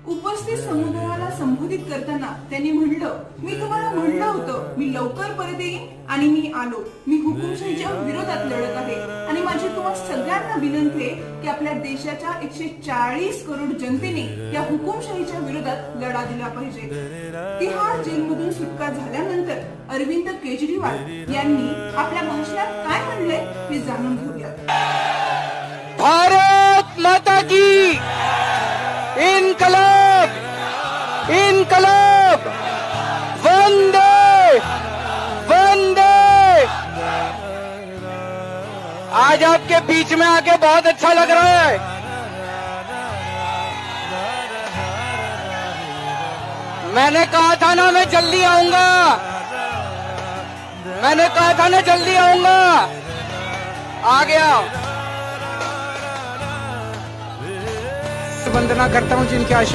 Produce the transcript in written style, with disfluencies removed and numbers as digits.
उपस्थित समुदायाला संबोधित करताना त्यांनी म्हणलं, मी तुम्हाला म्हणलं होतं मी लवकर परत येईन आणि मी आलो. मी हुकुमशाहीच्या विरोधात लढत आहे आणि माझी तुम्हा सगळ्यांना विनंती आहे की आपल्या देशाच्या 140 करोड जनतेने या हुकुमशाहीच्या विरोधात लढा दिला पाहिजे. तिहार जेलमधून सुटका झाल्यानंतर अरविंद केजरीवाल यांनी आपल्या भाषणात काय म्हणले हे जाणून घेऊया. भारत माता की इनकलाब इनकलाब वंदे वंदे। आज आपके बीच में आके बहुत अच्छा लग रहा है। मैंने कहा था ना मैं जल्दी आऊंगा, मैंने कहा था ना जल्दी आऊंगा, आ गया। वंदना करता हूं जिनके आशीर्वाद